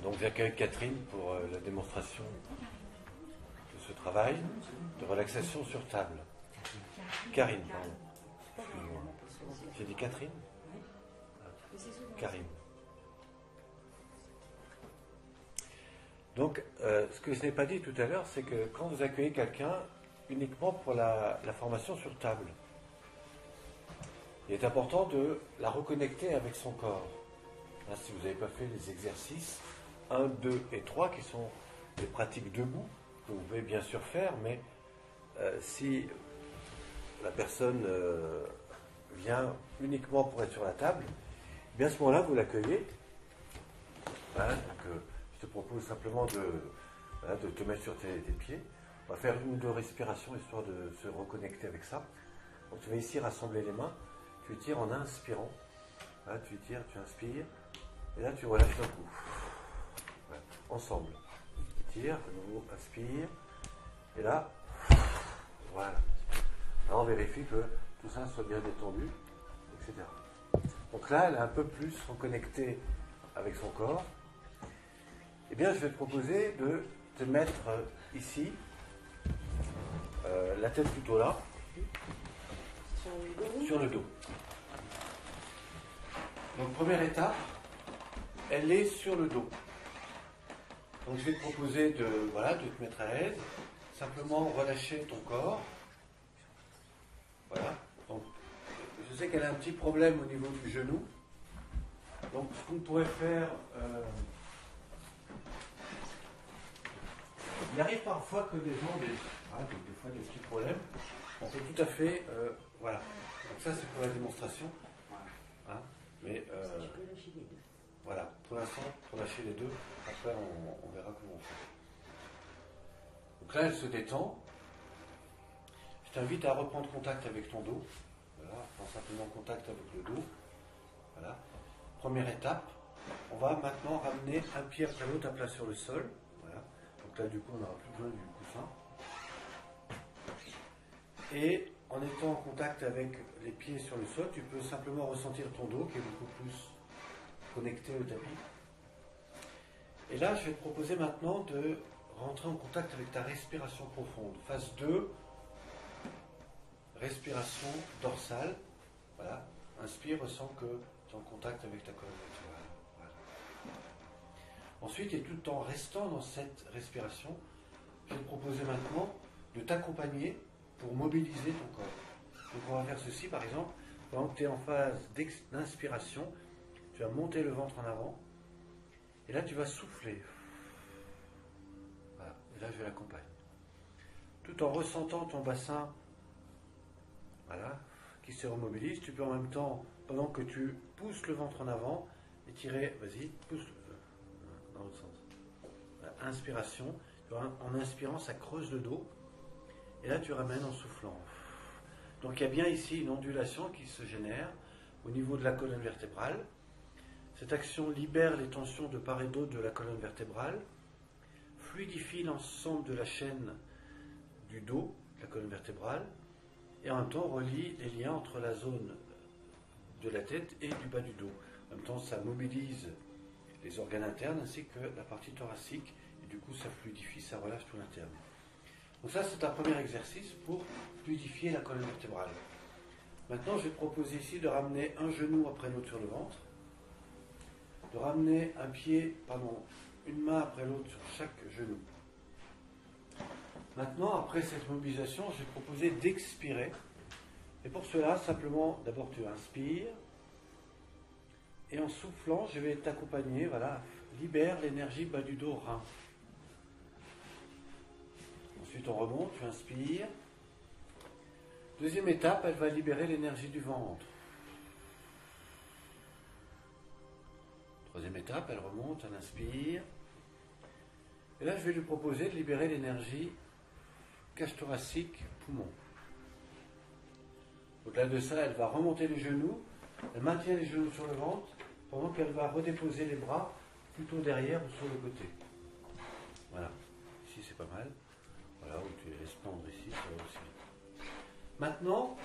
Donc j'accueille Catherine pour la démonstration de ce travail de relaxation sur table. Karine, pardon. Excuse-moi. J'ai dit Catherine ? Karine. Donc, ce que je n'ai pas dit tout à l'heure, c'est que quand vous accueillez quelqu'un uniquement pour la formation sur table, il est important de la reconnecter avec son corps. Hein, si vous n'avez pas fait les exercices 1, 2 et 3, qui sont des pratiques debout, que vous pouvez bien sûr faire, mais si la personne vient uniquement pour être sur la table, eh bien à ce moment-là, vous l'accueillez. Voilà, donc, je te propose simplement de te mettre sur tes pieds. On va faire 1 ou 2 respirations, histoire de se reconnecter avec ça. Donc tu vas ici rassembler les mains. Tu tires en inspirant. Là, tu tires, tu inspires. Et là, tu relâches d'un coup. Voilà. Ensemble. Tu tires, de nouveau, inspire. Et là, voilà. Alors, on vérifie que tout ça soit bien détendu, etc. Donc là, elle est un peu plus reconnectée avec son corps. Eh bien, je vais te proposer de te mettre ici, la tête plutôt là, sur le dos. Donc, première étape, elle est sur le dos. Donc, je vais te proposer de te mettre à l'aise, simplement relâcher ton corps. Voilà. Donc, je sais qu'elle a un petit problème au niveau du genou. Donc, ce qu'on pourrait faire, il arrive parfois que des gens ont des fois des petits problèmes. On peut tout à fait, voilà. Donc ça, c'est pour la démonstration. Hein, mais voilà, pour l'instant, pour lâcher les deux, après on verra comment on fait. Donc là, elle se détend. Je t'invite à reprendre contact avec ton dos. Voilà, prends simplement contact avec le dos. Voilà. Première étape, on va maintenant ramener un pied après l'autre à plat sur le sol. Voilà. Donc là, du coup, on n'aura plus besoin du coussin. Et en étant en contact avec les pieds sur le sol, tu peux simplement ressentir ton dos qui est beaucoup plus connecté au tapis. Et là, je vais te proposer maintenant de rentrer en contact avec ta respiration profonde. Phase 2, respiration dorsale. Voilà. Inspire, ressens que tu es en contact avec ta colonne vertébrale. Voilà. Ensuite, et tout en restant dans cette respiration, je vais te proposer maintenant de t'accompagner pour mobiliser ton corps. Donc on va faire ceci, par exemple, pendant que tu es en phase d'inspiration, tu vas monter le ventre en avant, et là tu vas souffler. Voilà, et là je l'accompagne. Tout en ressentant ton bassin, voilà, qui se remobilise, tu peux en même temps, pendant que tu pousses le ventre en avant, étirer, vas-y, pousse dans l'autre sens. Voilà, inspiration, en inspirant ça creuse le dos, et là tu ramènes en soufflant. Donc il y a bien ici une ondulation qui se génère au niveau de la colonne vertébrale. Cette action libère les tensions de part et d'autre de la colonne vertébrale, fluidifie l'ensemble de la chaîne du dos, de la colonne vertébrale, et en même temps relie les liens entre la zone de la tête et du bas du dos. En même temps, ça mobilise les organes internes ainsi que la partie thoracique, et du coup ça fluidifie, ça relâche tout l'interne. Donc ça, c'est un premier exercice pour fluidifier la colonne vertébrale. Maintenant, je vais te proposer ici de ramener un genou après l'autre sur le ventre, de ramener une main après l'autre sur chaque genou. Maintenant, après cette mobilisation, je vais te proposer d'expirer. Et pour cela, simplement, d'abord tu inspires, et en soufflant, je vais t'accompagner, voilà, libère l'énergie bas du dos, rein. Ensuite, on remonte, tu inspires. Deuxième étape, elle va libérer l'énergie du ventre. Troisième étape, elle remonte, elle inspire. Et là, je vais lui proposer de libérer l'énergie cage thoracique, poumon. Au-delà de ça, elle va remonter les genoux, elle maintient les genoux sur le ventre, pendant qu'elle va redéposer les bras plutôt derrière ou sur le côté. Voilà. Ici, c'est pas mal. Voilà, où tu les laisses pendre ici, ça va aussi bien. Maintenant,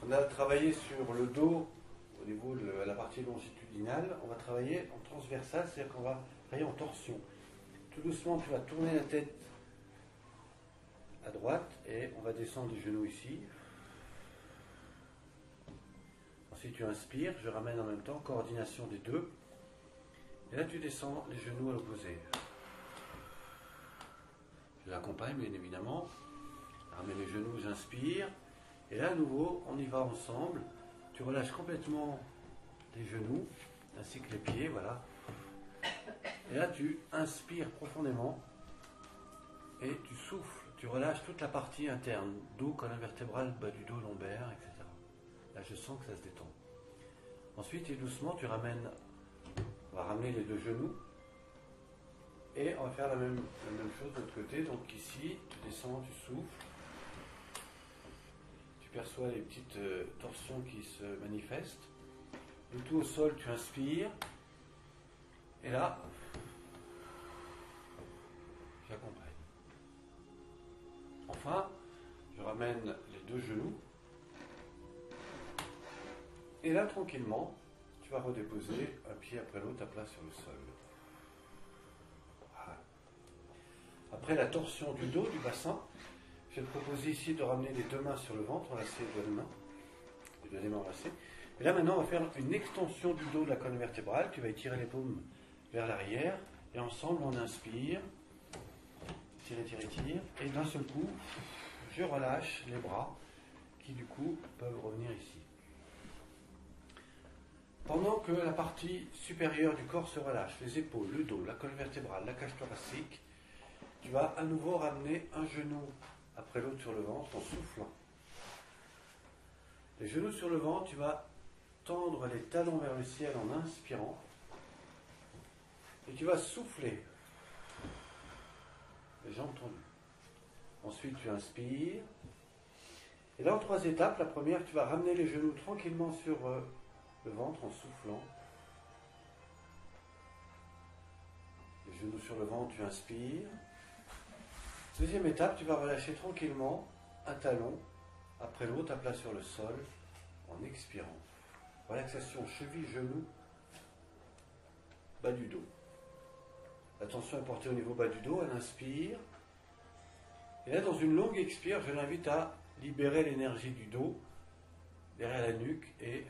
on a travaillé sur le dos au niveau de la partie longitudinale, on va travailler en transversal, c'est-à-dire qu'on va travailler en torsion. Tout doucement, tu vas tourner la tête à droite et on va descendre les genoux ici. Ensuite, tu inspires, je ramène en même temps, coordination des deux. Et là, tu descends les genoux à l'opposé. Je l'accompagne, bien évidemment. Je ramène les genoux, j'inspire. Et là, à nouveau, on y va ensemble. Tu relâches complètement les genoux, ainsi que les pieds, voilà. Et là, tu inspires profondément et tu souffles. Tu relâches toute la partie interne, dos, colonne vertébrale, bas du dos, lombaire, etc. Là, je sens que ça se détend. Ensuite, et doucement, on va ramener les deux genoux. Et on va faire la même chose de l'autre côté. Donc ici, tu descends, tu souffles. Tu perçois les petites torsions qui se manifestent. Le tout au sol, tu inspires. Et là, j'accompagne. Enfin, je ramène les deux genoux. Et là, tranquillement, tu vas redéposer un pied après l'autre à plat sur le sol. Voilà. Après la torsion du dos, du bassin, je vais te proposer ici de ramener les deux mains sur le ventre, enlacer les doigts de main. Les doigts des mains enlacés. Et là, maintenant, on va faire une extension du dos de la colonne vertébrale. Tu vas étirer les paumes vers l'arrière. Et ensemble, on inspire. Tire, tire, tire. Et d'un seul coup, je relâche les bras qui, du coup, peuvent revenir ici. Pendant que la partie supérieure du corps se relâche, les épaules, le dos, la colonne vertébrale, la cage thoracique, tu vas à nouveau ramener un genou après l'autre sur le ventre en soufflant. Les genoux sur le ventre, tu vas tendre les talons vers le ciel en inspirant. Et tu vas souffler. Les jambes tendues. Ensuite, tu inspires. Et là, en 3 étapes, la première, tu vas ramener les genoux tranquillement sur le ventre en soufflant. Les genoux sur le ventre, tu inspires. Deuxième étape, tu vas relâcher tranquillement un talon après l'autre à plat sur le sol en expirant. Relaxation cheville, genoux, bas du dos. L'attention est portée au niveau bas du dos, elle inspire. Et là, dans une longue expire, je l'invite à libérer l'énergie du dos derrière la nuque et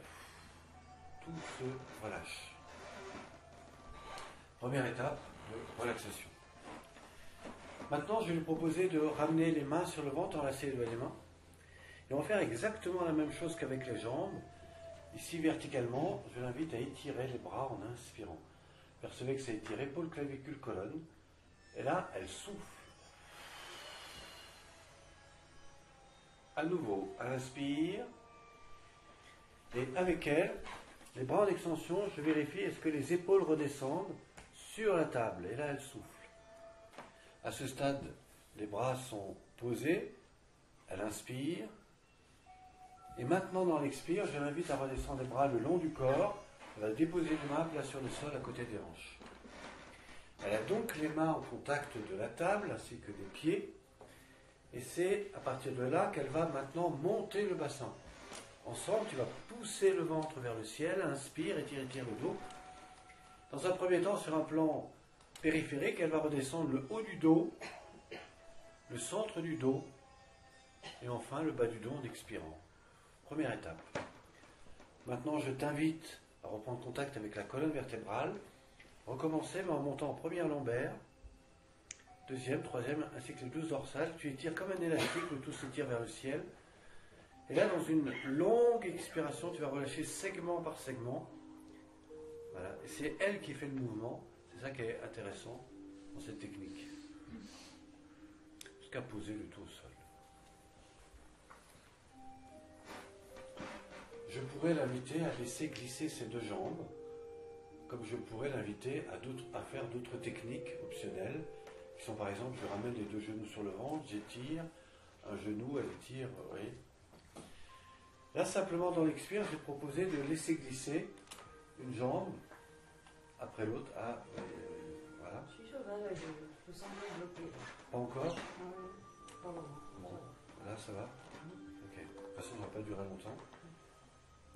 tout se relâche. Première étape de relaxation. Maintenant, je vais lui proposer de ramener les mains sur le ventre, enlacer les doigts des mains. Et on va faire exactement la même chose qu'avec les jambes. Ici, verticalement, je l'invite à étirer les bras en inspirant. Percevez que c'est étiré, épaule, clavicule, colonne. Et là, elle souffle. À nouveau, elle inspire. Et avec elle, les bras en extension, je vérifie est-ce que les épaules redescendent sur la table. Et là, elle souffle. À ce stade, les bras sont posés. Elle inspire. Et maintenant, dans l'expire, je l'invite à redescendre les bras le long du corps. Elle va déposer les mains là sur le sol à côté des hanches. Elle a donc les mains en contact de la table ainsi que des pieds. Et c'est à partir de là qu'elle va maintenant monter le bassin. Ensemble, tu vas pousser le ventre vers le ciel, inspire, étire le dos. Dans un premier temps, sur un plan périphérique, elle va redescendre le haut du dos, le centre du dos, et enfin le bas du dos en expirant. Première étape. Maintenant, je t'invite à reprendre contact avec la colonne vertébrale. Recommencer, mais en montant en première lombaire, deuxième, troisième, ainsi que les 12 dorsales. Tu étires comme un élastique, le tout s'étire vers le ciel. Et là, dans une longue expiration, tu vas relâcher segment par segment. Voilà. Et c'est elle qui fait le mouvement. C'est ça qui est intéressant dans cette technique. Jusqu'à poser le tout au sol. Je pourrais l'inviter à laisser glisser ses deux jambes, comme je pourrais l'inviter à faire d'autres techniques optionnelles, qui sont par exemple, je ramène les deux genoux sur le ventre, j'étire, un genou, elle étire, vous voyez. Là, simplement dans l'expire, j'ai proposé de laisser glisser une jambe après l'autre à... voilà. Je suis chaude, hein, je me sens bien bloquée. Pas encore? Pas vraiment. Bon, là ça va? Ok. De toute façon, ça ne va pas durer longtemps.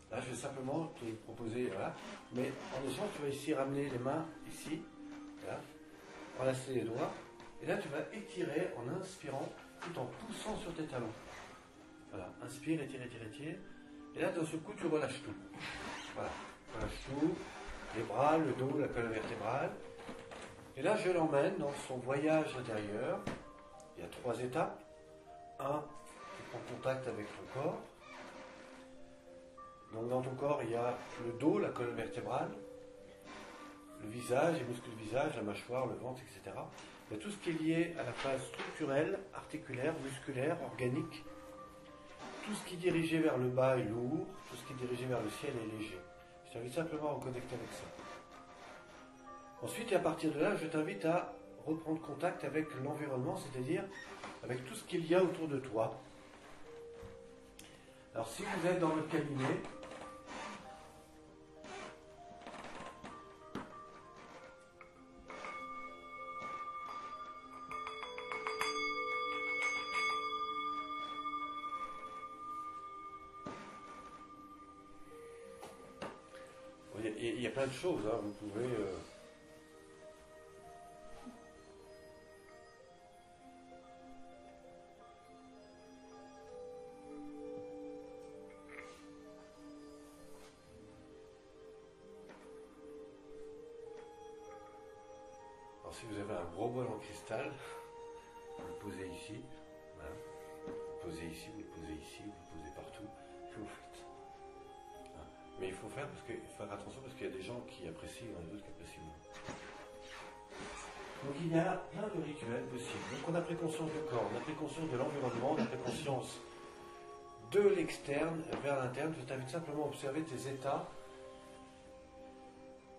Là, je vais simplement te proposer, voilà. Mais en échange, tu vas ici ramener les mains, ici, voilà. Enlacer les doigts. Et là, tu vas étirer en inspirant, tout en poussant sur tes talons. Voilà, inspire, étire, étire, étire. Et là, d'un seul coup, tu relâches tout. Voilà, relâche tout. Les bras, le dos, la colonne vertébrale. Et là, je l'emmène dans son voyage intérieur. Il y a 3 étapes. 1, tu prends contact avec ton corps. Donc dans ton corps, il y a le dos, la colonne vertébrale, le visage, les muscles du visage, la mâchoire, le ventre, etc. Il y a tout ce qui est lié à la phase structurelle, articulaire, musculaire, organique. Tout ce qui est dirigé vers le bas est lourd, tout ce qui est dirigé vers le ciel est léger. Je t'invite simplement à reconnecter avec ça. Ensuite, et à partir de là, je t'invite à reprendre contact avec l'environnement, c'est-à-dire avec tout ce qu'il y a autour de toi. Alors si vous êtes dans le cabinet, il y a plein de choses, hein, vous pouvez... Alors si vous avez un gros bol en cristal, vous le posez ici, voilà. Vous le posez ici, vous le posez ici, vous le posez partout, que vous faites. Hein. Mais il faut faire attention parce qu'il y a des gens qui apprécient, il y en a d'autres qui apprécient moins. Donc il y a plein de rituels possibles. Donc on a pris conscience du corps, on a pris conscience de l'environnement, on a pris conscience de l'externe vers l'interne. Je t'invite simplement à observer tes états,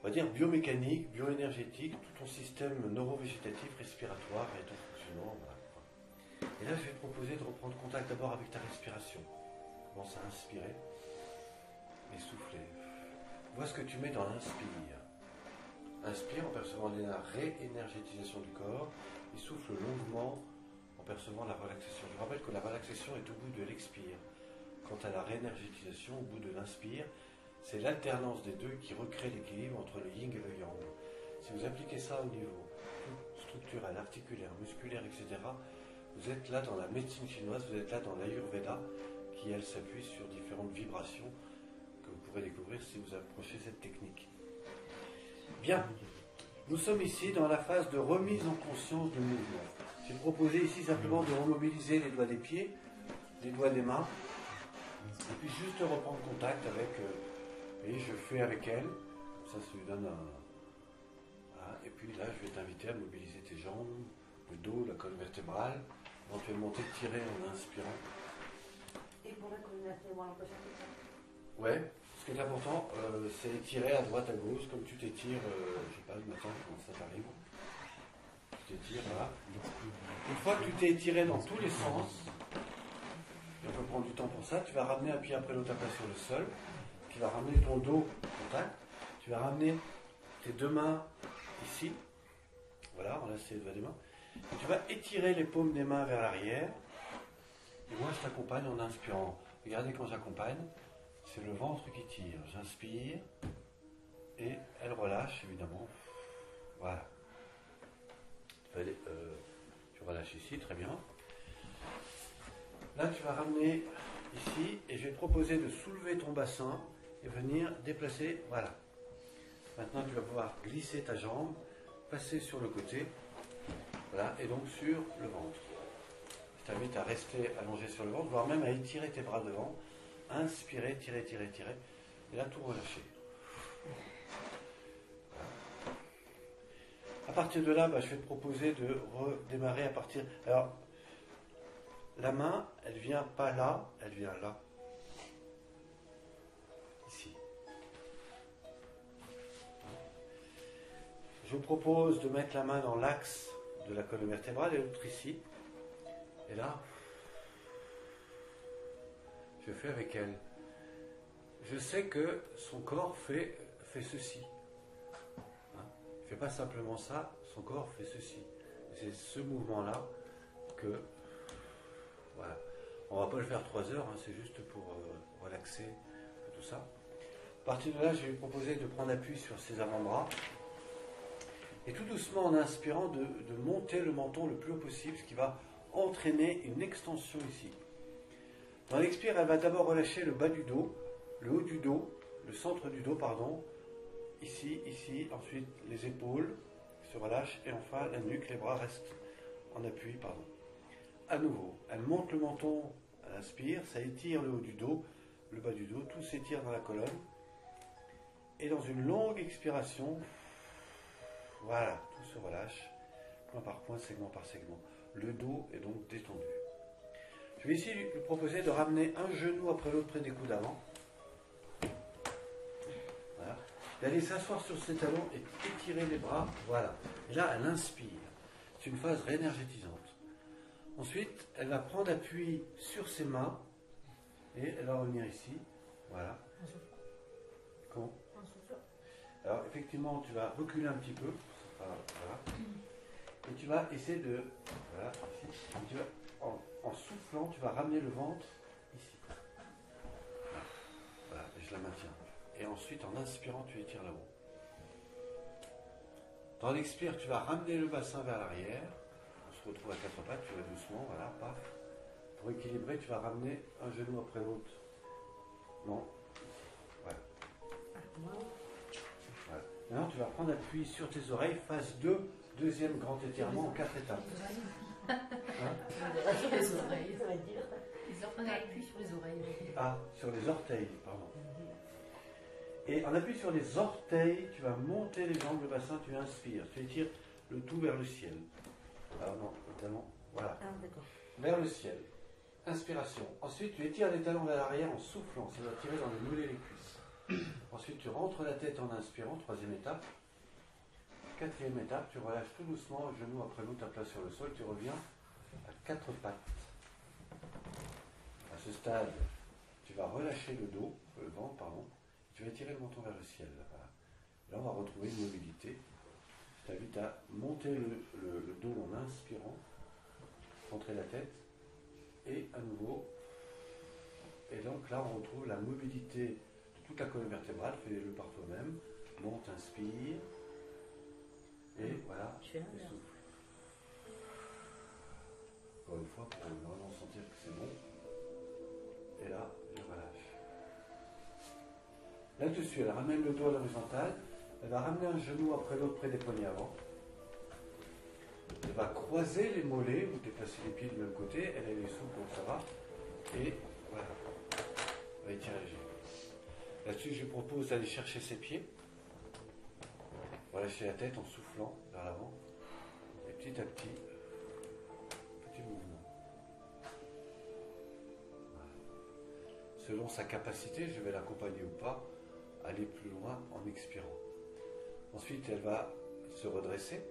on va dire biomécanique, bioénergétique, tout ton système neurovégétatif, respiratoire et ton fonctionnement. Voilà. Et là, je vais te proposer de reprendre contact d'abord avec ta respiration. Commence à inspirer et souffler. Vois ce que tu mets dans l'inspire. Inspire en percevant la réénergétisation du corps et souffle longuement en percevant la relaxation. Je rappelle que la relaxation est au bout de l'expire. Quant à la réénergétisation, au bout de l'inspire, c'est l'alternance des deux qui recrée l'équilibre entre le yin et le yang. Si vous appliquez ça au niveau structurel, articulaire, musculaire, etc., vous êtes là dans la médecine chinoise, vous êtes là dans l'Ayurveda, qui elle s'appuie sur différentes vibrations que vous pourrez découvrir si vous approchez cette technique. Bien, nous sommes ici dans la phase de remise en conscience du mouvement. Je vais vous proposer ici simplement de remobiliser les doigts des pieds, les doigts des mains, et puis juste reprendre contact avec... et je fais avec elle, ça lui donne un... Voilà. Et puis là, je vais t'inviter à mobiliser tes jambes, le dos, la colonne vertébrale, éventuellement t'étirer en inspirant. Et pour la colonne vertébrale, on peut faire tout ça? Ouais, ce qui est important, c'est étirer à droite, à gauche, comme tu t'étires, je sais pas, le matin, quand ça t'arrive. Tu t'étires, voilà. Une fois que tu t'es étiré dans tous les sens, on peut prendre du temps pour ça, tu vas ramener un pied après l'autre à plat sur le sol. Tu vas ramener ton dos en contact, tu vas ramener tes deux mains ici, voilà, enlacer les doigts des mains, et tu vas étirer les paumes des mains vers l'arrière, et moi je t'accompagne en inspirant. Regardez quand j'accompagne, c'est le ventre qui tire, j'inspire, et elle relâche évidemment, voilà. Tu relâches ici, très bien. Là tu vas ramener ici, et je vais te proposer de soulever ton bassin, et venir déplacer, voilà. Maintenant tu vas pouvoir glisser ta jambe, passer sur le côté, voilà, et donc sur le ventre. Je t'invite à rester allongé sur le ventre, voire même à étirer tes bras devant, inspirer, tirer, tirer, tirer, et là tout relâcher. Voilà. À partir de là, je vais te proposer de redémarrer à partir... Alors, la main, elle vient pas là, elle vient là. Ici. Je vous propose de mettre la main dans l'axe de la colonne vertébrale et l'autre ici. Et là, je fais avec elle. Je sais que son corps fait ceci. Hein? Il ne fait pas simplement ça, son corps fait ceci. C'est ce mouvement-là que... Voilà. On ne va pas le faire 3 heures, hein, c'est juste pour relaxer tout ça. partir de là, je vais lui proposer de prendre appui sur ses avant-bras. Et tout doucement, en inspirant, de monter le menton le plus haut possible, ce qui va entraîner une extension ici. Dans l'expire, elle va d'abord relâcher le bas du dos, le haut du dos, le centre du dos, pardon, ici, ici, ensuite les épaules se relâchent, et enfin la nuque, les bras restent en appui, pardon. À nouveau, elle monte le menton, elle inspire, ça étire le haut du dos, le bas du dos, tout s'étire dans la colonne. Et dans une longue expiration, voilà, tout se relâche, point par point, segment par segment. Le dos est donc détendu. Je vais ici lui proposer de ramener un genou après l'autre près des coudes d'avant. Voilà. D'aller s'asseoir sur ses talons et étirer les bras. Voilà. Et là, elle inspire. C'est une phase réénergétisante. Ensuite, elle va prendre appui sur ses mains et elle va revenir ici. Voilà. Comment ? Alors, effectivement, tu vas reculer un petit peu. Voilà. Et tu vas essayer de... Voilà, ici. Tu vas, en soufflant, tu vas ramener le ventre ici. Voilà, et je la maintiens. Et ensuite, en inspirant, tu étires là-haut. Dans l'expire, tu vas ramener le bassin vers l'arrière. On se retrouve à quatre pattes, tu vas doucement, voilà, paf. Pour équilibrer, tu vas ramener un genou après l'autre. Non. Voilà. Voilà. Maintenant, tu vas prendre appui sur tes oreilles, phase 2, deuxième grand étirement en 4 étapes. Hein? Sur les oreilles, ça va dire. Ils ont pris appui sur les oreilles. Ah, sur les orteils, pardon. Et en appui sur les orteils, tu vas monter les jambes, le bassin, tu inspires. Tu étires le tout vers le ciel. Alors non, le talon, voilà. Ah, d'accord. Vers le ciel. Inspiration. Ensuite, tu étires les talons vers l'arrière en soufflant. Ça va tirer dans les mollets et les cuisses. Ensuite, tu rentres la tête en inspirant, troisième étape. Quatrième étape, tu relâches tout doucement, genou après l'autre, à plat sur le sol, tu reviens à quatre pattes. À ce stade, tu vas relâcher le dos, le ventre, pardon, tu vas tirer le menton vers le ciel. Voilà. Là, on va retrouver une mobilité. Je t'invite à monter le dos en inspirant, rentrer la tête, et à nouveau. Et donc là, on retrouve la mobilité de toute la colonne vertébrale. Fais-le par toi-même. Monte, inspire. Et voilà, et souffle. Encore une fois, pour vraiment sentir que c'est bon. Et là, je relâche. Là-dessus, elle ramène le dos à l'horizontale. Elle va ramener un genou après l'autre près des poignets avant. Elle va croiser les mollets, ou déplacer les pieds du même côté. Elle est souple, donc ça va. Et voilà. Elle va étirer léger. Là-dessus, je lui propose d'aller chercher ses pieds. Relâcher la tête en soufflant vers l'avant. Et petit à petit, petit mouvement. Voilà. Selon sa capacité, je vais l'accompagner ou pas, aller plus loin en expirant. Ensuite, elle va se redresser.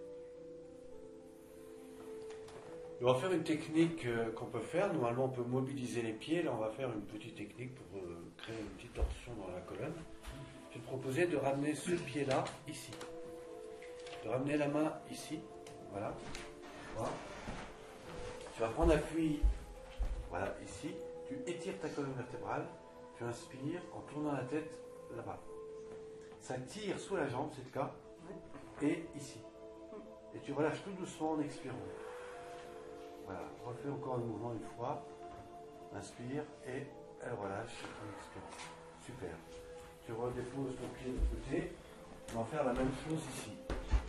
On va faire une technique qu'on peut faire. Normalement, on peut mobiliser les pieds. Là, on va faire une petite technique pour créer une petite torsion dans la colonne. Je vais te proposer de ramener ce pied-là ici. De ramener la main ici. Voilà. Voilà. Tu vas prendre appui. Voilà, ici. Tu étires ta colonne vertébrale. Tu inspires en tournant la tête là-bas. Ça tire sous la jambe, c'est le cas. Et ici. Et tu relâches tout doucement en expirant. Voilà, refais encore un mouvement une fois. Inspire et elle relâche en expirant. Super. Tu redéposes ton pied de côté. On va faire la même chose ici.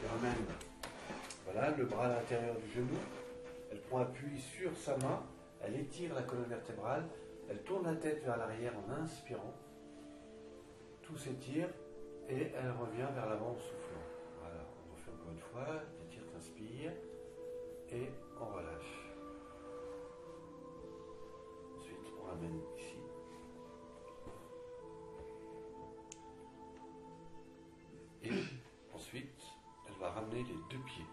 Tu ramènes, voilà, le bras à l'intérieur du genou. Elle prend appui sur sa main. Elle étire la colonne vertébrale. Elle tourne la tête vers l'arrière en inspirant. Tout s'étire et elle revient vers l'avant en soufflant. Voilà, on refait encore une fois. T'étires, t'inspires et on relâche. Ensuite, on ramène ici. Et ensuite, elle va ramener les deux pieds.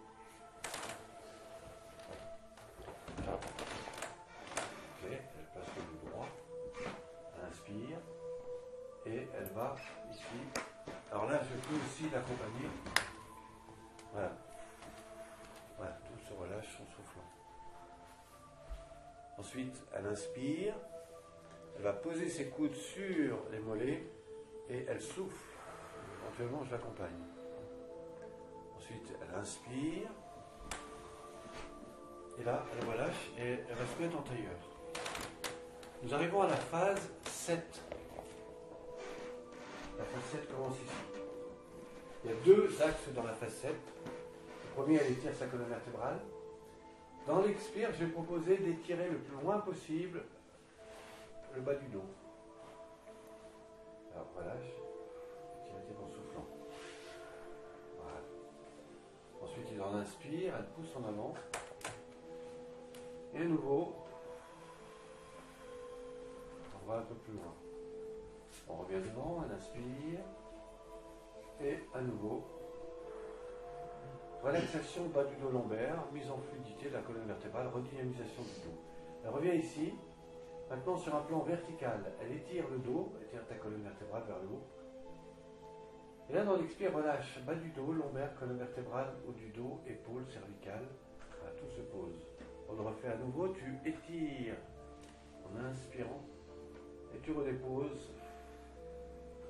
Là. Ok, elle passe le dos droit. Elle inspire. Et elle va ici. Alors là, je peux aussi l'accompagner. Voilà. Voilà, tout se relâche en soufflant. Ensuite, elle inspire. Elle va poser ses coudes sur les mollets. et elle souffle. Éventuellement, je l'accompagne. Ensuite, elle inspire. Et là, elle relâche et elle va se mettre en tailleur. Nous arrivons à la phase 7. La phase 7 commence ici. Il y a deux axes dans la phase 7. Le premier, elle étire sa colonne vertébrale. Dans l'expire, je vais proposer d'étirer le plus loin possible le bas du dos. Alors, relâche. Étire en soufflant. Voilà. Ensuite, il en inspire, elle pousse en avant. Et à nouveau, on va un peu plus loin. On revient devant, elle inspire. Et à nouveau, relaxation bas du dos lombaire, mise en fluidité de la colonne vertébrale, redynamisation du dos. Elle revient ici. Maintenant sur un plan vertical, elle étire le dos, étire ta colonne vertébrale vers le haut. Et là dans l'expire, relâche bas du dos, lombaire, colonne vertébrale, haut du dos, épaules, cervicales. Voilà, tout se pose. On le refait à nouveau, tu étires en inspirant et tu redéposes.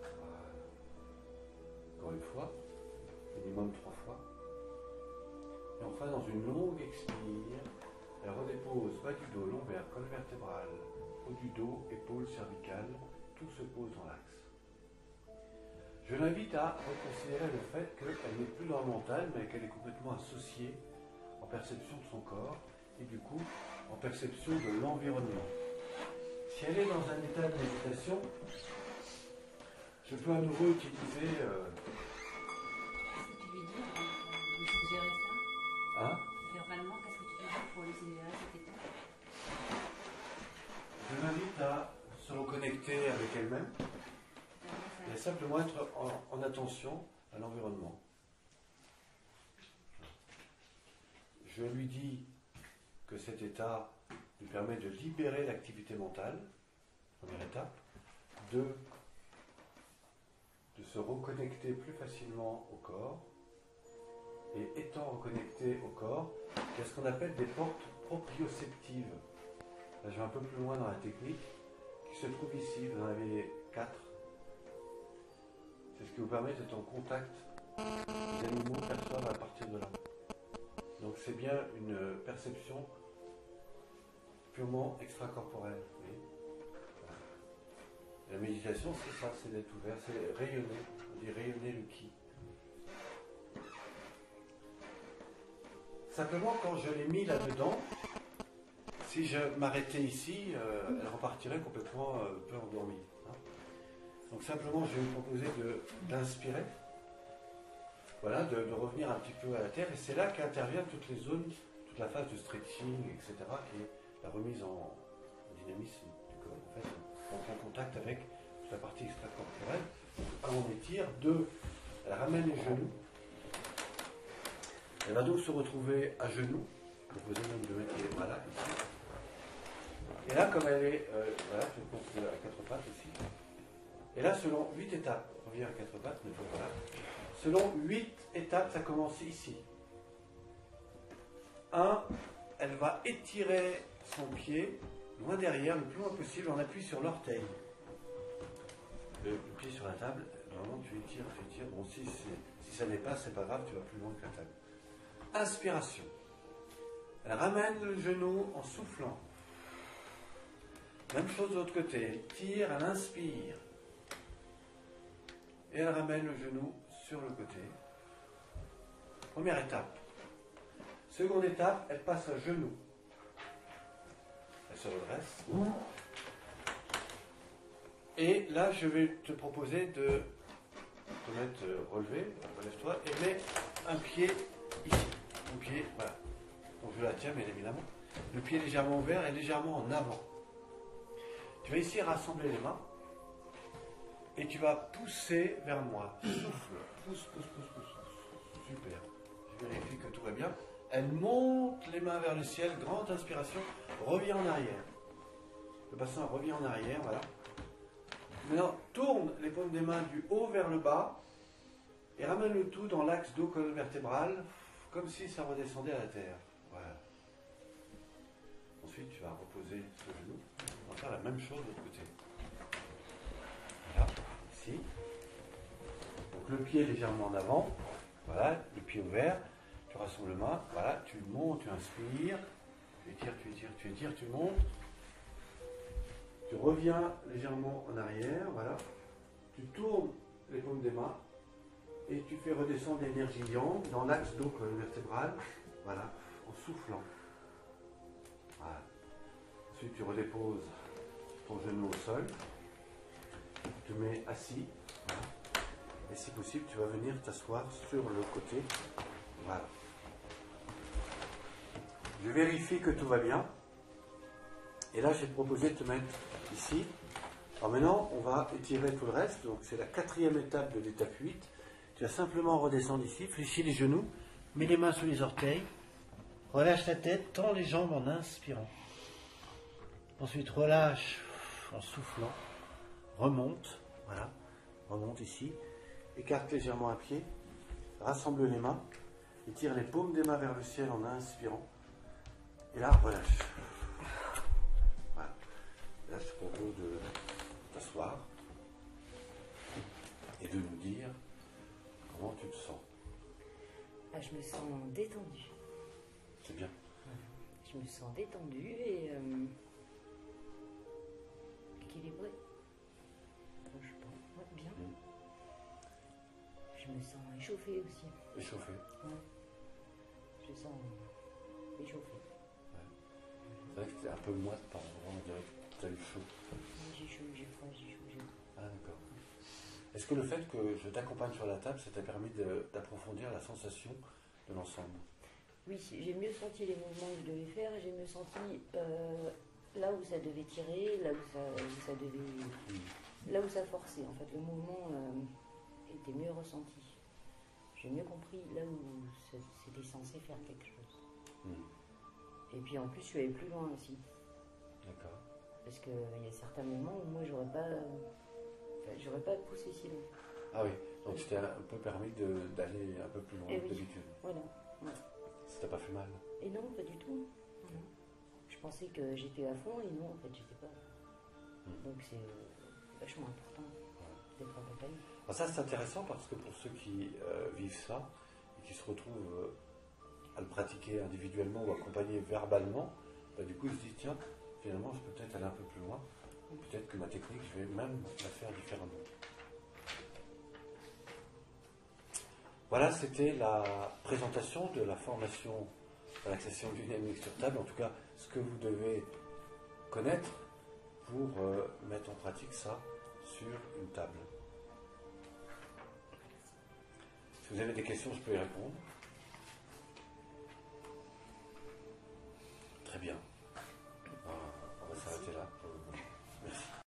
Voilà. Encore une fois, minimum 3 fois. Et enfin dans une longue expire, elle redépose bas du dos, lombaire, colonne vertébrale, haut du dos, épaules, cervicales, tout se pose dans l'axe. Je l'invite à reconsidérer le fait qu'elle n'est plus dans le mental, mais qu'elle est complètement associée en perception de son corps et du coup en perception de l'environnement. Si elle est dans un état de méditation, je peux à nouveau utiliser... Qu'est-ce que tu lui dis pour lui suggérer ça? Hein? Verbalement, qu'est-ce que tu lui dis pour lui suggérer cet état? Je l'invite à se reconnecter avec elle-même et simplement être en attention à l'environnement. Je lui dis que cet état lui permet de libérer l'activité mentale, première étape. 2, de se reconnecter plus facilement au corps. Et étant reconnecté au corps, il y a ce qu'on appelle des portes proprioceptives. Là, je vais un peu plus loin dans la technique, qui se trouve ici, vous en avez 4. C'est ce qui vous permet d'être en contact. Les animaux perçoivent à partir de là. Donc c'est bien une perception purement extracorporelle. Oui. Voilà. La méditation, c'est ça, c'est d'être ouvert, c'est rayonner, on dit rayonner le ki. Simplement, quand je l'ai mis là-dedans, si je m'arrêtais ici, elle repartirait complètement peu endormie. Hein. Donc simplement, je vais vous proposer d'inspirer, voilà, de revenir un petit peu à la terre, et c'est là qu'interviennent toutes les zones, toute la phase de stretching, etc., qui est la remise en dynamisme du corps. En fait, on prend contact avec toute la partie extracorporelle. Un, on étire. 2, elle ramène les genoux. Elle va donc se retrouver à genoux. Je vous propose même de mettre les bras là, ici. Et là, comme elle est, voilà, je vais continuer à 4 pattes ici. Et là, selon 8 étapes, on revient à 4 pattes, mais voilà. Selon 8 étapes, ça commence ici. 1, elle va étirer son pied loin derrière, le plus loin possible, en appui sur l'orteil. Le pied sur la table, normalement tu étires. Bon, si ça dépasse, c'est pas grave, tu vas plus loin que la table. Inspiration. Elle ramène le genou en soufflant. Même chose de l'autre côté. Elle tire, elle inspire. Et elle ramène le genou sur le côté. Première étape. Seconde étape, elle passe à genoux. Elle se redresse. Et là, je vais te proposer de te mettre relevé. Relève-toi et mets un pied ici. Mon pied, voilà. Donc je la tiens, bien évidemment. Le pied légèrement ouvert et légèrement en avant. Tu vas ici rassembler les mains. Et tu vas pousser vers moi. Souffle. Pousse. Super. Je vérifie que tout va bien. Elle monte les mains vers le ciel. Grande inspiration. Reviens en arrière. Le bassin revient en arrière. Voilà. Maintenant, tourne les paumes des mains du haut vers le bas. Et ramène le tout dans l'axe dos-colonne vertébrale. Comme si ça redescendait à la terre. Voilà. Ensuite, tu vas reposer ce genou. On va faire la même chose de l'autre côté. Voilà. Ici. Donc le pied légèrement en avant, voilà, le pied ouvert, tu rassembles les mains, voilà, tu montes, tu inspires, tu étires, tu étires, tu étires, tu montes, tu reviens légèrement en arrière, voilà, tu tournes les paumes des mains et tu fais redescendre l'énergie yang dans l'axe dos vertébral, voilà, en soufflant. Voilà. Ensuite tu redéposes ton genou au sol, tu te mets assis, voilà. Et si possible, tu vas venir t'asseoir sur le côté. Voilà. Je vérifie que tout va bien. Et là, j'ai proposé de te mettre ici. Alors maintenant, on va étirer tout le reste. Donc, c'est la 4e étape de l'étape 8. Tu vas simplement redescendre ici, fléchis les genoux, mets les mains sous les orteils, relâche la tête, tends les jambes en inspirant. Ensuite, relâche en soufflant. Remonte. Voilà. Remonte ici. Écarte légèrement un pied, rassemble les mains, étire les paumes des mains vers le ciel en inspirant. Et là, relâche. Voilà. Là, je te propose de t'asseoir et de nous dire comment tu te sens. Ah, je me sens détendue. C'est bien. Je me sens détendue et équilibrée. Franchement, ouais, bien. Je me sens échauffée aussi. Échauffé. Ouais. Je me sens échauffée. Ouais. C'est vrai que t'es un peu moite par moment, on dirait que tu as eu chaud. J'ai chaud, j'ai froid, j'ai chaud, j'ai froid. Ah d'accord. Est-ce que le fait que je t'accompagne sur la table, ça t'a permis d'approfondir la sensation de l'ensemble? Oui, j'ai mieux senti les mouvements que je devais faire. J'ai mieux senti là où ça devait tirer, là où ça devait... Là où ça forçait. En fait, le mouvement était mieux ressenti. J'ai mieux compris là où c'était censé faire quelque chose. Et puis en plus, je suis allée plus loin aussi. D'accord. Parce qu'il y a certains moments où moi, j'aurais pas poussé si loin. Ah oui, donc je t'ai un peu permis d'aller un peu plus loin Eh que oui. d'habitude. Voilà. Ouais. Ça t'a pas fait mal? Et non, pas du tout. Non. Je pensais que j'étais à fond et non, en fait, j'étais pas. Donc c'est vachement important d'être accompagné. Alors ça, c'est intéressant parce que pour ceux qui vivent ça et qui se retrouvent à le pratiquer individuellement ou accompagné verbalement, bah, du coup, ils se disent, tiens, finalement, je peux peut-être aller un peu plus loin. Peut-être que ma technique, je vais même la faire différemment. Voilà, c'était la présentation de la formation relaxation dynamique sur table. En tout cas, ce que vous devez connaître pour mettre en pratique ça sur une table. Si vous avez des questions, je peux y répondre. Très bien. On va s'arrêter là. Merci.